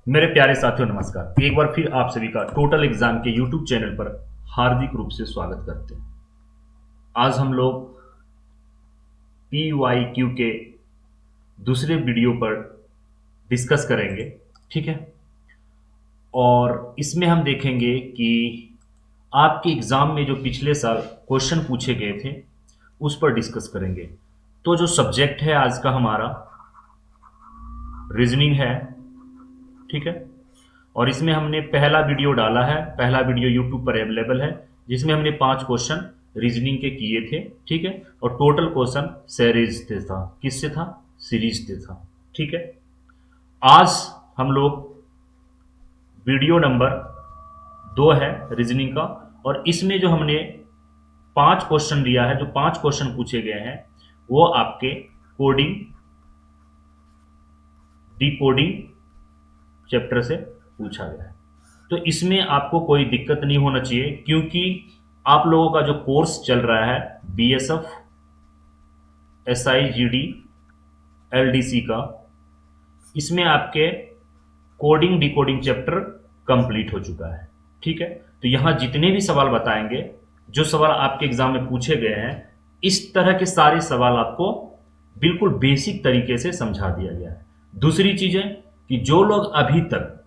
मेरे प्यारे साथियों नमस्कार। एक बार फिर आप सभी का टोटल एग्जाम के यूट्यूब चैनल पर हार्दिक रूप से स्वागत करते हैं। आज हम लोग PYQ के दूसरे वीडियो पर डिस्कस करेंगे, ठीक है। और इसमें हम देखेंगे कि आपके एग्जाम में जो पिछले साल क्वेश्चन पूछे गए थे उस पर डिस्कस करेंगे। तो जो सब्जेक्ट है आज का हमारा रीजनिंग है, ठीक है। और इसमें हमने पहला वीडियो डाला है, पहला वीडियो यूट्यूब पर अवेलेबल है, जिसमें हमने 5 क्वेश्चन रीजनिंग के किए थे, ठीक है। और टोटल क्वेश्चन सीरीज से था, किससे था? सीरीज से था, ठीक है। आज हम लोग वीडियो नंबर 2 है रीजनिंग का, और इसमें जो हमने 5 क्वेश्चन लिया है, जो 5 क्वेश्चन पूछे गए हैं वो आपके कोडिंग डिकोडिंग चैप्टर से पूछा गया है। तो इसमें आपको कोई दिक्कत नहीं होना चाहिए, क्योंकि आप लोगों का जो कोर्स चल रहा है BSF SIGD LDC का, इसमें आपके कोडिंग डिकोडिंग चैप्टर कंप्लीट हो चुका है, ठीक है। तो यहां जितने भी सवाल बताएंगे, जो सवाल आपके एग्जाम में पूछे गए हैं, इस तरह के सारे सवाल आपको बिल्कुल बेसिक तरीके से समझा दिया गया है। दूसरी चीज है कि जो लोग अभी तक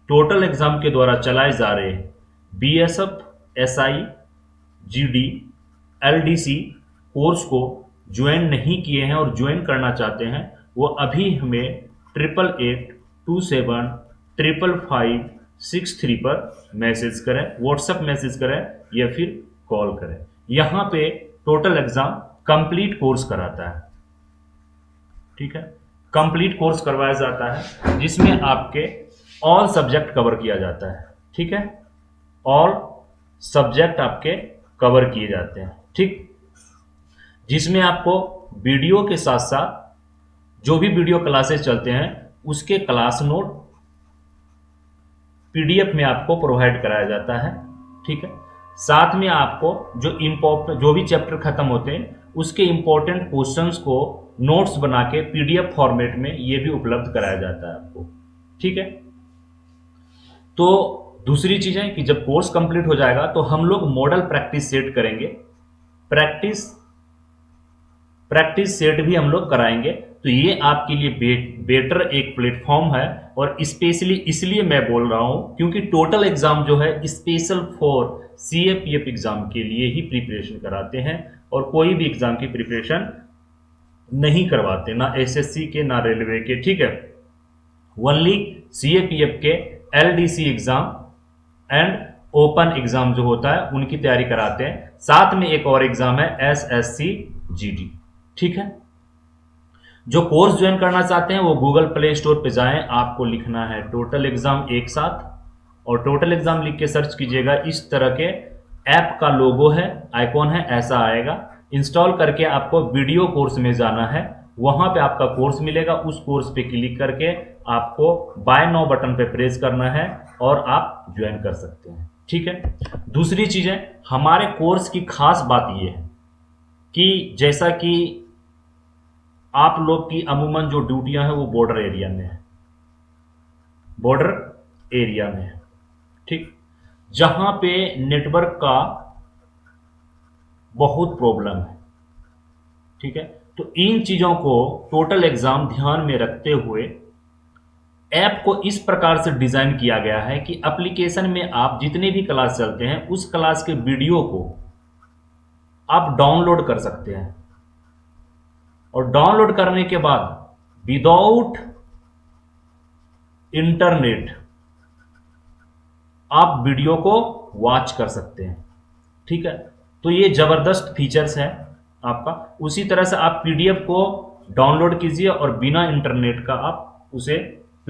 टोटल एग्जाम के द्वारा चलाए जा रहे BSF SIGD LDC कोर्स को ज्वाइन नहीं किए हैं और ज्वाइन करना चाहते हैं, वो अभी हमें 8827555563 पर मैसेज करें, व्हाट्सएप मैसेज करें या फिर कॉल करें। यहां पे टोटल एग्जाम कंप्लीट कोर्स कराता है, ठीक है। कंप्लीट कोर्स करवाया जाता है जिसमें आपके ऑल सब्जेक्ट कवर किया जाता है, ठीक है। ऑल सब्जेक्ट आपके कवर किए जाते हैं, ठीक। जिसमें आपको वीडियो के साथ साथ जो भी वीडियो क्लासेस चलते हैं उसके क्लास नोट PDF में आपको प्रोवाइड कराया जाता है, ठीक है। साथ में आपको जो भी चैप्टर खत्म होते हैं उसके इंपॉर्टेंट क्वेश्चंस को नोट्स बना के PDF फॉर्मेट में ये भी उपलब्ध कराया जाता है आपको, ठीक है। तो दूसरी चीज है कि जब कोर्स कंप्लीट हो जाएगा तो हम लोग मॉडल प्रैक्टिस सेट करेंगे, प्रैक्टिस सेट भी हम लोग कराएंगे। तो ये आपके लिए बेटर एक प्लेटफॉर्म है, और स्पेशली इसलिए मैं बोल रहा हूं क्योंकि टोटल एग्जाम जो है स्पेशल फॉर CAPF एग्जाम के लिए ही प्रिपरेशन कराते हैं, और कोई भी एग्जाम की प्रिपरेशन नहीं करवाते, ना SSC के ना रेलवे के, ठीक है। ओनली CAPF के LDC exam and open exam जो होता है उनकी तैयारी कराते हैं। साथ में एक और एग्जाम है SSC GD, ठीक है। जो कोर्स ज्वाइन करना चाहते हैं वो गूगल प्ले स्टोर पे जाएं, आपको लिखना है टोटल एग्जाम एक साथ, और टोटल एग्जाम लिख के सर्च कीजिएगा। इस तरह के ऐप का लोगो है, आइकॉन है, ऐसा आएगा। इंस्टॉल करके आपको वीडियो कोर्स में जाना है, वहां पे आपका कोर्स मिलेगा। उस कोर्स पे क्लिक करके आपको बाय नाउ बटन पे प्रेस करना है और आप ज्वाइन कर सकते हैं, ठीक है। दूसरी चीज है, हमारे कोर्स की खास बात यह है कि जैसा कि आप लोग की अमूमन जो ड्यूटियां हैं वो बॉर्डर एरिया में है, बॉर्डर एरिया में है, ठीक। जहां पे नेटवर्क का बहुत प्रॉब्लम है, ठीक है। तो इन चीजों को टोटल एग्जाम ध्यान में रखते हुए ऐप को इस प्रकार से डिजाइन किया गया है कि एप्लीकेशन में आप जितने भी क्लास चलते हैं उस क्लास के वीडियो को आप डाउनलोड कर सकते हैं, और डाउनलोड करने के बाद विदाउट इंटरनेट आप वीडियो को वॉच कर सकते हैं, ठीक है। तो ये जबरदस्त फीचर्स है आपका। उसी तरह से आप PDF को डाउनलोड कीजिए और बिना इंटरनेट का आप उसे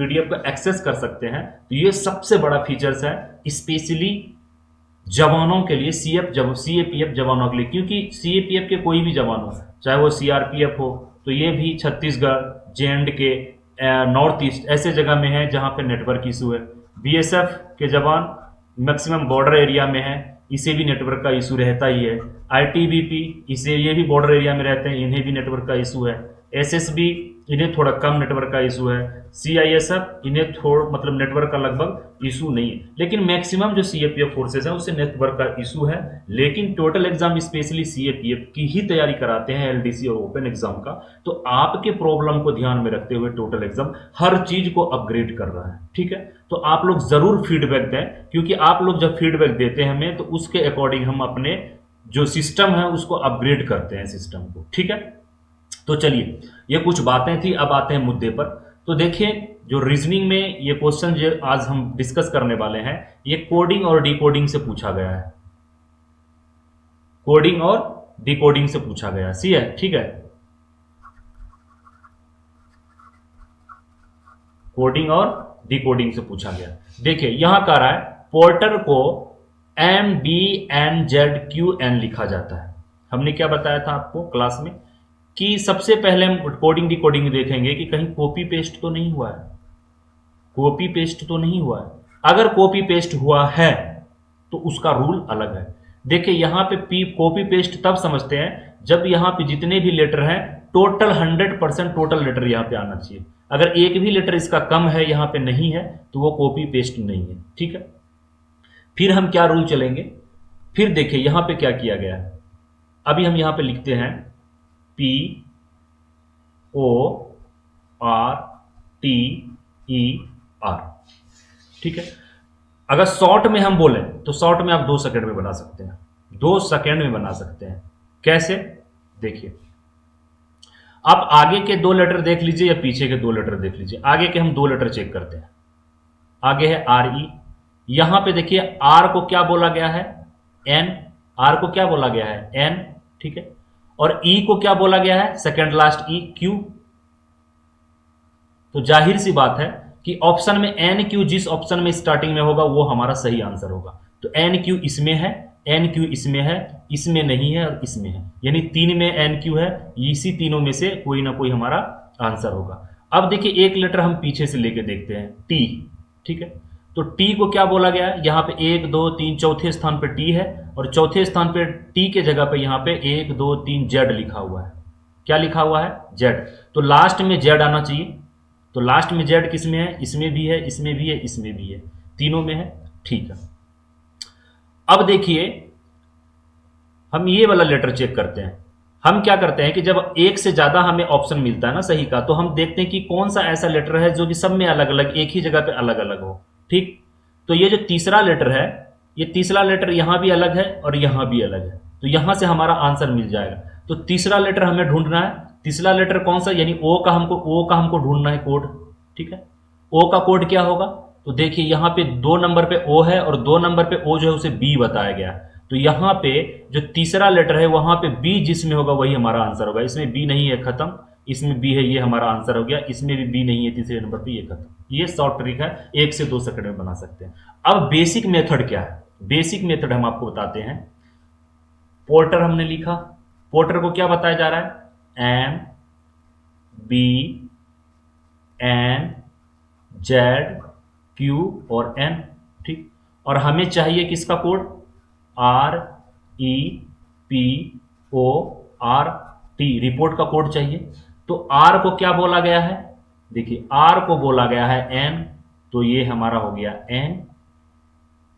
PDF को एक्सेस कर सकते हैं। तो ये सबसे बड़ा फीचर्स है स्पेशली जवानों के लिए, CAPF जवानों के लिए, क्योंकि CAPF के कोई भी जवान हो, चाहे वो CRPF हो, तो ये भी छत्तीसगढ़, JNK, नॉर्थ ईस्ट ऐसे जगह में है जहां पे नेटवर्क इशू है। BSF के जवान मैक्सिमम बॉर्डर एरिया में है, इसे भी नेटवर्क का इशू रहता ही है। ITBP, इसे ये भी बॉर्डर एरिया में रहते हैं, इन्हें भी नेटवर्क का इशू है। SSB इन्हें थोड़ा कम नेटवर्क का इशू है। CISF इन्हें थोड़ा मतलब नेटवर्क का लगभग इशू नहीं है, लेकिन मैक्सिमम जो CAPF फोर्सेज हैं उससे नेटवर्क का इशू है। लेकिन टोटल एग्जाम स्पेशली CAPF की ही तैयारी कराते हैं, LDC और ओपन एग्जाम का। तो आपके प्रॉब्लम को ध्यान में रखते हुए टोटल एग्जाम हर चीज को अपग्रेड कर रहा है, ठीक है। तो आप लोग जरूर फीडबैक दें, क्योंकि आप लोग जब फीडबैक देते हैं हमें, तो उसके अकॉर्डिंग हम अपने जो सिस्टम है उसको अपग्रेड करते हैं सिस्टम को, ठीक है। तो चलिए, ये कुछ बातें थी, अब आते हैं मुद्दे पर। तो देखिए, जो रीजनिंग में ये क्वेश्चन जो आज हम डिस्कस करने वाले हैं, ये कोडिंग और डिकोडिंग से पूछा गया है। कोडिंग और डिकोडिंग से पूछा गया, सी है, ठीक है। कोडिंग और डिकोडिंग से पूछा गया। देखिए यहां कह रहा है पोर्टर को MBNZQN लिखा जाता है। हमने क्या बताया था आपको क्लास में कि सबसे पहले हम कोडिंग डिकोडिंग देखेंगे कि कहीं कॉपी पेस्ट तो नहीं हुआ है। कॉपी पेस्ट तो नहीं हुआ है। अगर कॉपी पेस्ट हुआ है तो उसका रूल अलग है। देखिए यहां पे कॉपी पेस्ट तब समझते हैं जब यहां पे जितने भी लेटर हैं टोटल 100% टोटल लेटर यहां पे आना चाहिए। अगर एक भी लेटर इसका कम है, यहां पे नहीं है, तो वो कॉपी पेस्ट नहीं है, ठीक है। फिर हम क्या रूल चलेंगे, फिर देखिए यहां पे क्या किया गया है। अभी हम यहां पे लिखते हैं PORTER, ठीक है। अगर शॉर्ट में हम बोलें तो शॉर्ट में आप 2 सेकंड में बना सकते हैं, 2 सेकंड में बना सकते हैं। कैसे, देखिए आप आगे के 2 लेटर देख लीजिए या पीछे के 2 लेटर देख लीजिए। आगे के हम 2 लेटर चेक करते हैं। आगे है RE, यहां पे देखिए R को क्या बोला गया है, N। R को क्या बोला गया है, N, ठीक है। और E को क्या बोला गया है, सेकंड लास्ट E, Q। तो जाहिर सी बात है कि ऑप्शन में NQ जिस ऑप्शन में स्टार्टिंग में होगा वो हमारा सही आंसर होगा। तो NQ इसमें है, NQ इसमें है, इसमें नहीं है और इसमें है, यानी 3 में NQ है। इसी तीनों में से कोई ना कोई हमारा आंसर होगा। अब देखिए एक लेटर हम पीछे से लेके देखते हैं, T, ठीक है। तो T को क्या बोला गया है, यहां पे 1 2 3 चौथे स्थान पे T है, और चौथे स्थान पे T के जगह पे यहां पे 1 2 3 Z लिखा हुआ है। क्या लिखा हुआ है, Z। तो लास्ट में Z आना चाहिए। तो लास्ट में Z किस में है, इसमें भी है, इसमें भी है, इसमें भी है, तीनों में है, ठीक है। अब देखिए हम ये वाला लेटर चेक करते हैं। हम क्या करते हैं कि जब एक से ज्यादा हमें ऑप्शन मिलता है ना सही का, तो हम देखते हैं कि कौन सा ऐसा लेटर है जो कि सब में अलग अलग एक ही जगह पे अलग अलग हो, ठीक। तो ये जो तीसरा लेटर है, ये तीसरा लेटर यहां भी अलग है और यहां भी अलग है, तो यहां से हमारा आंसर मिल जाएगा। तो तीसरा लेटर हमें ढूंढना है। तीसरा लेटर कौन सा, यानी ओ का हमको ढूंढना है कोड, ठीक है। ओ का कोड क्या होगा, तो देखिए यहां पे 2 नंबर पे ओ है और 2 नंबर पे ओ जो है उसे बी बताया गया। तो यहां पे जो तीसरा लेटर है वहां पे बी जिसमें होगा वही हमारा आंसर होगा। इसमें बी नहीं है, खत्म। इसमें बी है, ये हमारा आंसर हो गया। इसमें भी बी नहीं है, तीसरे नंबर पे, ये खत्म। ये शॉर्ट ट्रिक है, 1 से 2 सेकंड में बना सकते हैं। अब बेसिक मेथड क्या है, बेसिक मेथड हम आपको बताते हैं। पोर्टर हमने लिखा, पोर्टर को क्या बताया जा रहा है, M B N Z Q और N, ठीक। और हमें चाहिए किसका code, R E P O R T, report का कोड चाहिए। तो R को क्या बोला गया है, देखिए R को बोला गया है N, तो ये हमारा हो गया N।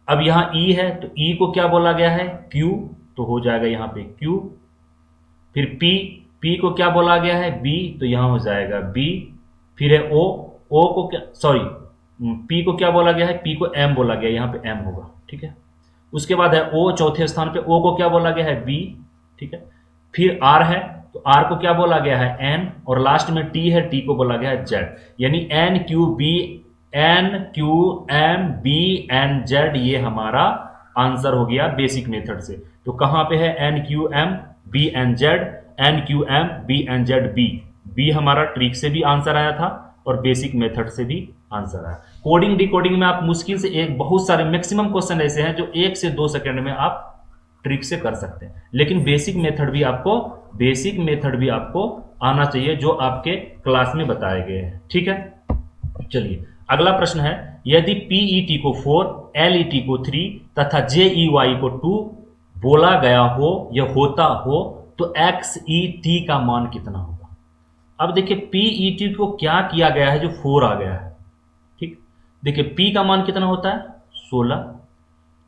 अब यहां E है, तो E को क्या बोला गया है, Q, तो हो जाएगा यहां पे Q। फिर P को क्या बोला गया है, B, तो यहां हो जाएगा B। फिर है O को क्या, सॉरी, P को क्या बोला गया है, P को M बोला गया, यहां पे M होगा, ठीक है। उसके बाद है O, चौथे स्थान पे O को क्या बोला गया है, B, ठीक है। फिर R है, तो R को क्या बोला गया है, N, और लास्ट में T है, T को बोला गया है Z, यानी NQMBNZ, ये हमारा आंसर हो गया बेसिक मेथड से। तो कहां पे है, NQMBNZ, NQMBNZ B हमारा ट्रिक से भी आंसर आया था और बेसिक मेथड से भी आंसर आया। कोडिंग डिकोडिंग में आप मुश्किल से एक, बहुत सारे मैक्सिमम क्वेश्चन ऐसे हैं जो 1 से 2 सेकंड में आप ट्रिक से कर सकते हैं, लेकिन बेसिक मेथड भी आपको आना चाहिए जो आपके क्लास में बताए गए हैं, ठीक है। चलिए अगला प्रश्न है, यदि PET को 4, LET को 3 तथा JEY को 2 बोला गया हो या होता हो तो XET का मान कितना होगा। अब देखिए पीईटी को क्या किया गया है जो 4 आ गया है। ठीक, देखिए पी का मान कितना होता है 16,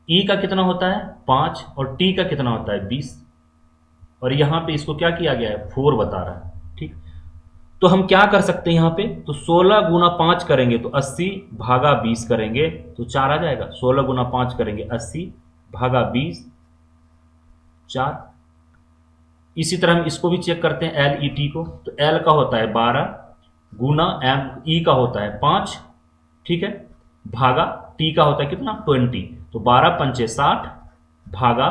ई का कितना होता है 5 और टी का कितना होता है 20, और यहां पे इसको क्या किया गया है 4 बता रहा है। ठीक, तो हम क्या कर सकते हैं यहाँ पे, तो 16 गुना 5 करेंगे तो 80 भागा 20 करेंगे तो 4 आ जाएगा। 16 गुना 5 करेंगे 80 भागा 20 4। इसी तरह हम इसको भी चेक करते हैं एल ई टी को, तो एल का होता है 12 गुना एम ई का होता है 5, ठीक है, भागा टी का होता है कितना 20, तो 12 पंचे 60 भागा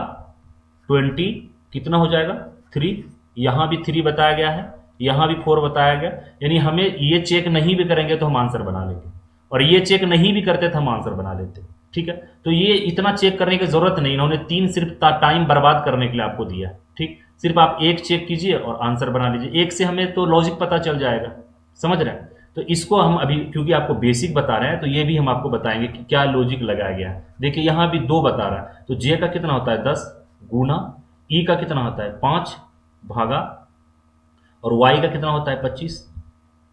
20 कितना हो जाएगा 3। यहां भी 3 बताया गया है, यहां भी 4 बताया गया, यानी हमें ये चेक नहीं भी करेंगे तो हम आंसर बना लेंगे, और ये चेक नहीं भी करते तो हम आंसर बना लेते। ठीक है, तो ये इतना चेक करने की जरूरत नहीं, इन्होंने 3 सिर्फ टाइम बर्बाद करने के लिए आपको दिया। ठीक, सिर्फ आप एक चेक कीजिए और आंसर बना लीजिए, एक से हमें तो लॉजिक पता चल जाएगा। समझ रहे हैं, तो इसको हम अभी क्योंकि आपको बेसिक बता रहे हैं तो ये भी हम आपको बताएंगे कि क्या लॉजिक लगाया गया है। देखिए यहां भी 2 बता रहा है, तो जे का कितना होता है 10 गुना ई का कितना होता है 5 भागा, और वाई का कितना होता है 25।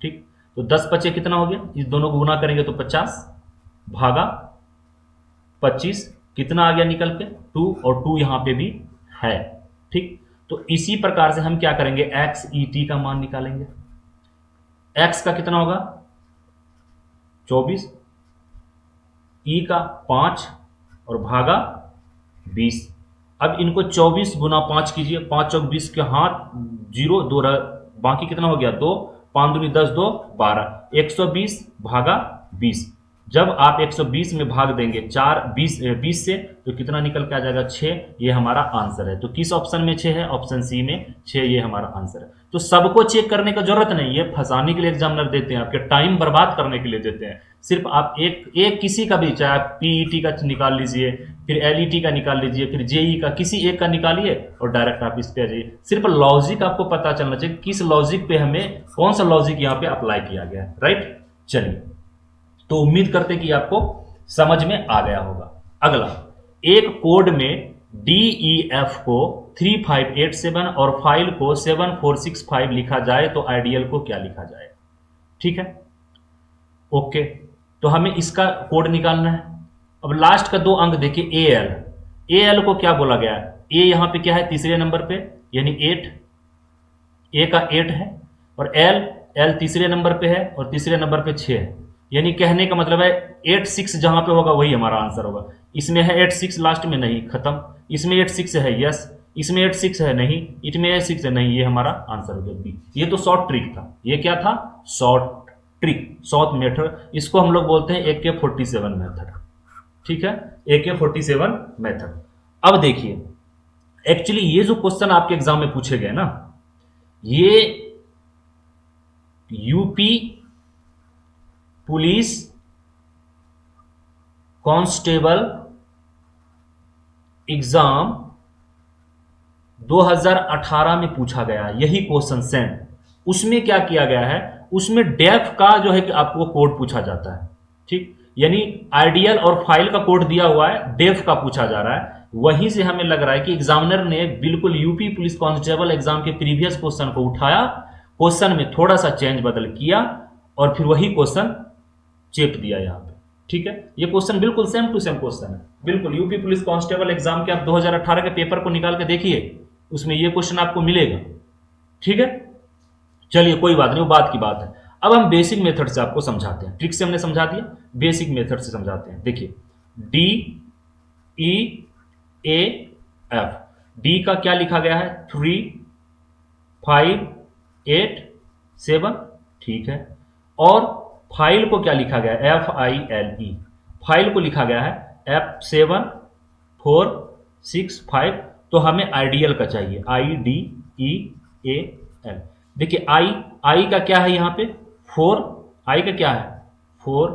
ठीक, तो 10 पचे कितना हो गया, इस दोनों को गुना करेंगे तो 50 भागा 25 कितना आ गया निकल के 2, और 2 यहां पे भी है। ठीक, तो इसी प्रकार से हम क्या करेंगे एक्स ई टी का मान निकालेंगे। एक्स का कितना होगा 24, ई का 5 और भागा 20। अब इनको 24 गुना 5 कीजिए, 5 चौक 20 के हाथ 0 2 बाकी कितना हो गया 2, 5 दूनी 10 2 12, 120 भागा 20। जब आप 120 में भाग देंगे 20 से तो कितना निकल के आ जाएगा 6, ये हमारा आंसर है। तो किस ऑप्शन में 6 है, ऑप्शन सी में 6, ये हमारा आंसर है। तो सबको चेक करने का जरूरत नहीं है, फंसाने के लिए एग्जामिनर देते हैं, आपके टाइम बर्बाद करने के लिए देते हैं। सिर्फ आप एक किसी का भी, चाहे आप पीईटी का निकाल लीजिए, फिर एलईटी का निकाल लीजिए, फिर जेई का, किसी एक का निकालिए और डायरेक्ट आप इस पे आ जाइए। सिर्फ लॉजिक आपको पता चलना चाहिए, किस लॉजिक पे हमें कौन सा लॉजिक यहाँ पे अप्लाई किया गया है। राइट, चलिए, तो उम्मीद करते कि आपको समझ में आ गया होगा। अगला, एक कोड में DEF को 3587 और फाइल को 7465 लिखा जाए तो आइडियल को क्या लिखा जाए। ठीक है, ओके, तो हमें इसका कोड निकालना है। अब लास्ट का 2 अंक देखिए AL को क्या बोला गया है, ए यहां पे क्या है तीसरे नंबर पे यानी 8, ए का 8 है, और एल तीसरे नंबर पे है और तीसरे नंबर पे 6 है, यानी कहने का मतलब है 86 जहां पे होगा वही हमारा आंसर होगा। इसमें है 86 लास्ट में, नहीं खत्म, इसमें 86 है यस, इसमें 86 है नहीं, इसमें 86 है नहीं, ये हमारा आंसर हो गया बी। ये तो शॉर्ट ट्रिक था, ये क्या था शॉर्ट ट्रिक, शॉर्ट मेथड, इसको हम लोग बोलते हैं AK47 मेथड। ठीक है, AK47 मेथड। अब देखिए एक्चुअली ये जो क्वेश्चन आपके एग्जाम में पूछे गए ना, ये यूपी पुलिस कांस्टेबल एग्जाम 2018 में पूछा गया, यही क्वेश्चन सेम। उसमें क्या किया गया है, उसमें डेफ का जो है कि आपको कोड पूछा जाता है। ठीक, यानी आइडियल और फाइल का कोड दिया हुआ है, डेफ का पूछा जा रहा है। वहीं से हमें लग रहा है कि एग्जामिनर ने बिल्कुल यूपी पुलिस कांस्टेबल एग्जाम के प्रीवियस क्वेश्चन को उठाया, क्वेश्चन में थोड़ा सा चेंज बदल किया और फिर वही क्वेश्चन चेप दिया यहां पे। ठीक है, ये क्वेश्चन बिल्कुल सेम टू सेम क्वेश्चन है, बिल्कुल यूपी पुलिस कांस्टेबल एग्जाम के आप 2018 के पेपर को निकाल के देखिए, उसमें ये क्वेश्चन आपको मिलेगा। ठीक है, चलिए कोई बात नहीं, वो बात की बात है। अब हम बेसिक मेथड से आपको समझाते हैं, ट्रिक से हमने समझा दिया, बेसिक मेथड से समझाते हैं। देखिए DEAF, डी का क्या लिखा गया है 3 5 8 7, ठीक है, और फाइल को क्या लिखा गया है FILE, फाइल को लिखा गया है F7 4 6 5, तो हमें आइडियल का चाहिए IDEAL। देखिए आई का क्या है यहाँ पे 4, आई का क्या है 4,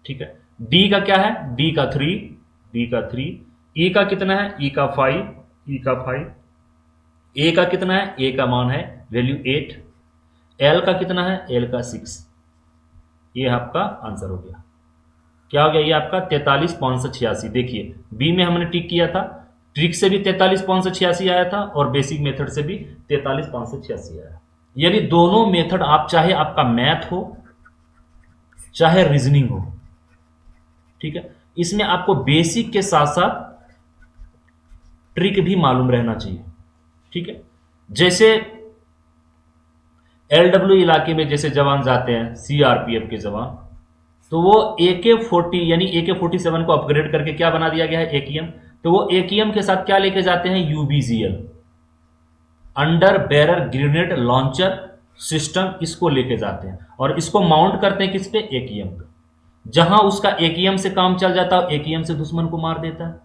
ठीक है, डी का क्या है डी का 3, ई का कितना है ई का 5, ए का कितना है ए का मान है वैल्यू 8, एल का कितना है एल का 6। ये आपका आंसर हो गया, क्या हो गया ये आपका 43,586। देखिए बी में हमने टिक किया था, ट्रिक से भी 43,586 आया था और बेसिक मेथड से भी 43,586 आया। यानी दोनों मेथड आप चाहे आपका मैथ हो चाहे रीजनिंग हो, ठीक है, इसमें आपको बेसिक के साथ साथ ट्रिक भी मालूम रहना चाहिए, ठीक है। जैसे एलडब्ल्यू इलाके में जैसे जवान जाते हैं, सीआरपीएफ के जवान, तो वो AK-40 यानी AK-47 को अपग्रेड करके क्या बना दिया गया है, एकेएम। तो वो एकेएम के साथ क्या लेके जाते हैं, UBGL, under bearer grenade launcher system, इसको लेके जाते हैं और इसको माउंट करते हैं किस पे, एकेएम पे। जहां उसका एकेएम से काम चल जाता है, एकेएम से दुश्मन को मार देता है।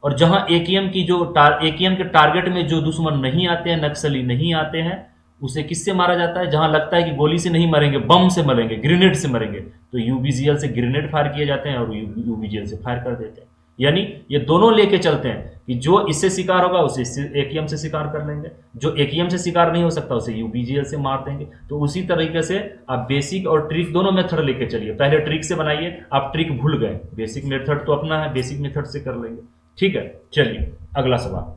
और जहां एकेएम की जो एकेएम के टारगेट में जो दुश्मन नहीं आते हैं, नक्सली नहीं आते हैं, उसे किससे मारा जाता है, जहां लगता है कि गोली से नहीं मरेंगे, बम से मरेंगे, ग्रेनेड से मरेंगे, तो यूबीजीएल से ग्रेनेड फायर किए जाते हैं और यूबीजीएल से फायर कर देते हैं। यानी ये दोनों लेके चलते हैं कि जो इससे शिकार होगा उसे एकेएम से शिकार कर लेंगे, जो एकेएम से शिकार नहीं हो सकता उसे यूबीजीएल से मार देंगे। तो उसी तरीके से आप बेसिक और ट्रिक दोनों मेथड लेके चलिए। पहले ट्रिक से बनाइए, आप ट्रिक भूल गए, बेसिक मेथड तो अपना है, बेसिक मेथड से कर लेंगे, ठीक है। चलिए अगला सवाल,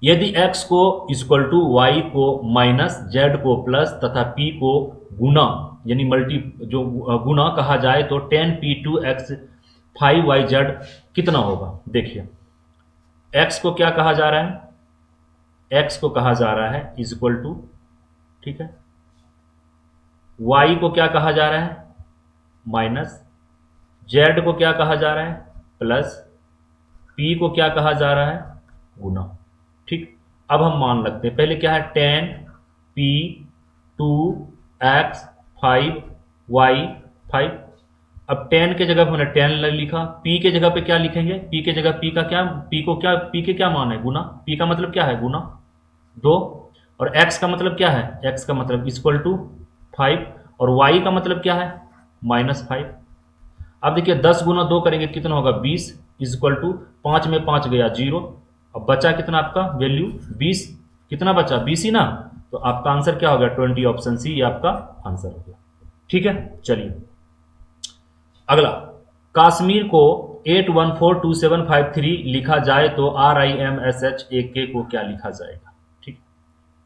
यदि x को इक्वल टू y को माइनस z को प्लस तथा p को गुना यानी मल्टी जो गुना कहा जाए तो 10p2x 5yz कितना होगा। देखिए x को क्या कहा जा रहा है, x को कहा जा रहा है इक्वल टू, ठीक है, y को क्या कहा जा रहा है माइनस, z को क्या कहा जा रहा है प्लस, p को क्या कहा जा रहा है गुना, ठीक। अब हम मान लगते हैं, पहले क्या है 10p2x 5y5। अब 10 के जगह पे हमने 10 लिखा, p के जगह पे क्या लिखेंगे, p के जगह p का क्या, p के क्या मान है गुना, p का मतलब क्या है गुना 2, और x का मतलब क्या है, x का मतलब इक्वल टू 5, और y का मतलब क्या है -5। अब देखिए 10 गुना 2 करेंगे कितना होगा 20, इक्वल टू 5 में 5 गया 0। अब बचा कितना आपका वैल्यू 20, कितना बचा 20 ही ना, तो आपका आंसर क्या हो गया 20, ऑप्शन सी ये आपका आंसर हो गया, ठीक है। चलिए अगला, कश्मीर को 814253 लिखा जाए तो RIMSHAK को क्या लिखा जाएगा, ठीक।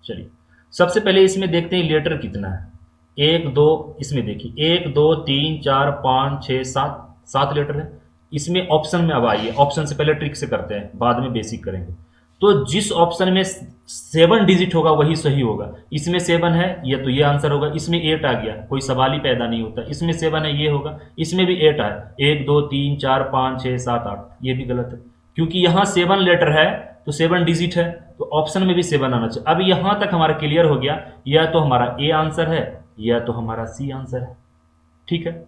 चलिए सबसे पहले इसमें देखते हैं लेटर कितना है, 1 2, इसमें देखिए 1 2 3 4 5 6 7, 7 लेटर है। इसमें ऑप्शन में अब आइए, ऑप्शन से पहले ट्रिक से करते हैं, बाद में बेसिक करेंगे। तो जिस ऑप्शन में 7 डिजिट होगा वही सही होगा। इसमें 7 है ये तो ये आंसर होगा, इसमें 8 आ गया कोई सवाल ही पैदा नहीं होता, इसमें 7 है ये होगा, इसमें भी 8 है, 1 2 3 4 5 6 7 8, ये भी गलत है क्योंकि यहाँ 7 लेटर है तो 7 डिजिट है, तो ऑप्शन में भी 7 आना चाहिए। अब यहां तक हमारा क्लियर हो गया, या तो हमारा ए आंसर है या तो हमारा सी आंसर है, ठीक है।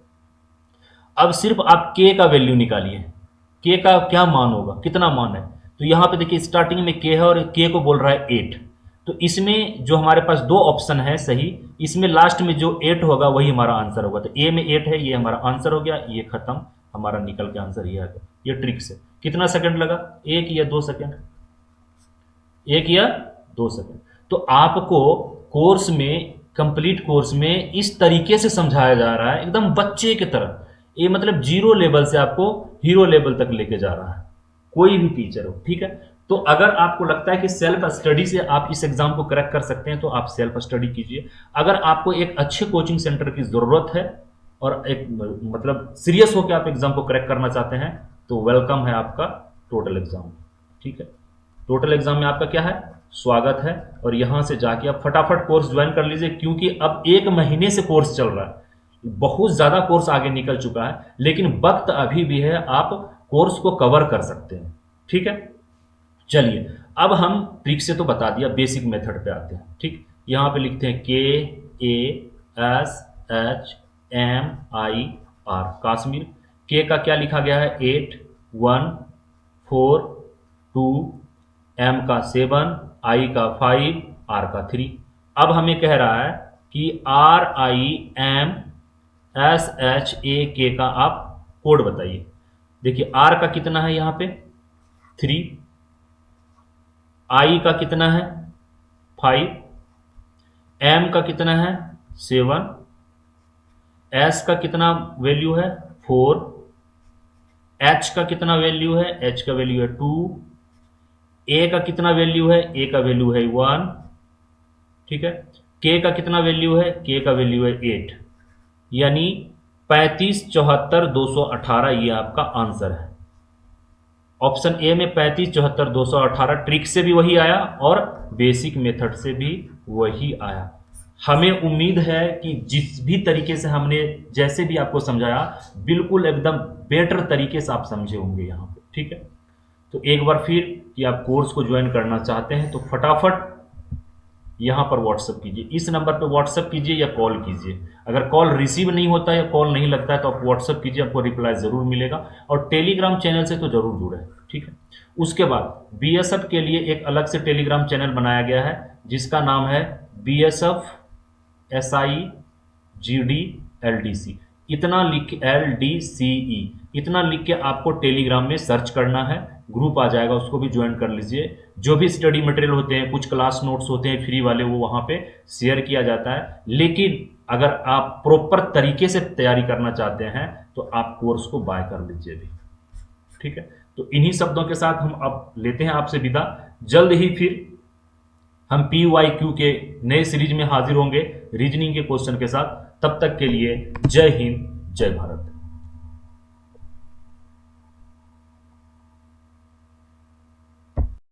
अब सिर्फ आप के का वैल्यू निकालिए, के का क्या मान होगा, कितना मान है, तो यहां पे देखिए स्टार्टिंग में के है और के को बोल रहा है 8, तो इसमें जो हमारे पास 2 ऑप्शन है सही, इसमें लास्ट में जो 8 होगा वही हमारा आंसर होगा। तो ए में 8 है, ये हमारा आंसर हो गया, ये खत्म, हमारा निकल के आंसर ये आ गया। ये ट्रिक से कितना सेकंड लगा, 1 या 2 सेकंड, 1 या 2 सेकंड। तो आपको कोर्स में, कंप्लीट कोर्स में इस तरीके से समझाया जा रहा है एकदम बच्चे की तरह, ये मतलब जीरो लेवल से आपको हीरो लेवल तक लेके जा रहा है, कोई भी टीचर हो, ठीक है। तो अगर आपको लगता है कि सेल्फ स्टडी से आप इस एग्जाम को क्रैक कर सकते हैं तो आप सेल्फ स्टडी कीजिए। अगर आपको एक अच्छे कोचिंग सेंटर की जरूरत है और एक मतलब सीरियस होकर आप एग्जाम को क्रैक करना चाहते हैं तो वेलकम है आपका टोटल एग्जाम, ठीक है। टोटल एग्जाम में आपका क्या है, स्वागत है, और यहां से जाके आप फटाफट कोर्स ज्वाइन कर लीजिए क्योंकि अब 1 महीने से कोर्स चल रहा है, बहुत ज्यादा कोर्स आगे निकल चुका है, लेकिन वक्त अभी भी है, आप कोर्स को कवर कर सकते हैं, ठीक है। चलिए अब हम ट्रिक से तो बता दिया, बेसिक मेथड पे आते हैं, ठीक। यहां पे लिखते हैं KASHMIR, कश्मीर, के का क्या लिखा गया है 8 1 4 2, M का 7, I का 5, R का 3। अब हमें कह रहा है कि RIMSHAK का आप कोड बताइए। देखिए R का कितना है यहां पे 3, I का कितना है 5, M का कितना है 7, S का कितना वैल्यू है 4, H का कितना वैल्यू है, H का वैल्यू है 2, A का कितना वैल्यू है, A का वैल्यू है 1, ठीक है। के का कितना वैल्यू है, के का वैल्यू है 8, यानी 35 74 218 ये आपका आंसर है। ऑप्शन ए में 35 74 218 ट्रिक से भी वही आया और बेसिक मेथड से भी वही आया। हमें उम्मीद है कि जिस भी तरीके से हमने जैसे भी आपको समझाया बिल्कुल एकदम बेटर तरीके से आप समझे होंगे यहाँ पे, ठीक है। तो एक बार फिर कि आप कोर्स को ज्वाइन करना चाहते हैं तो फटाफट यहाँ पर व्हाट्सअप कीजिए, इस नंबर पर व्हाट्सअप कीजिए या कॉल कीजिए। अगर कॉल रिसीव नहीं होता या कॉल नहीं लगता है तो आप व्हाट्सअप कीजिए, आपको रिप्लाई ज़रूर मिलेगा। और टेलीग्राम चैनल से तो ज़रूर जुड़े, ठीक है। उसके बाद बीएसएफ के लिए एक अलग से टेलीग्राम चैनल बनाया गया है जिसका नाम है बीएसएफ SIGD इतना लिख LDCE, इतना लिख के आपको टेलीग्राम में सर्च करना है, ग्रुप आ जाएगा, उसको भी ज्वाइन कर लीजिए। जो भी स्टडी मटेरियल होते हैं, कुछ क्लास नोट्स होते हैं फ्री वाले, वो वहाँ पे शेयर किया जाता है। लेकिन अगर आप प्रॉपर तरीके से तैयारी करना चाहते हैं तो आप कोर्स को बाय कर लीजिए भी, ठीक है। तो इन्हीं शब्दों के साथ हम अब लेते हैं आपसे विदा। जल्द ही फिर हम PYQ के नए सीरीज में हाजिर होंगे रीजनिंग के क्वेश्चन के साथ। तब तक के लिए जय हिंद, जय भारत।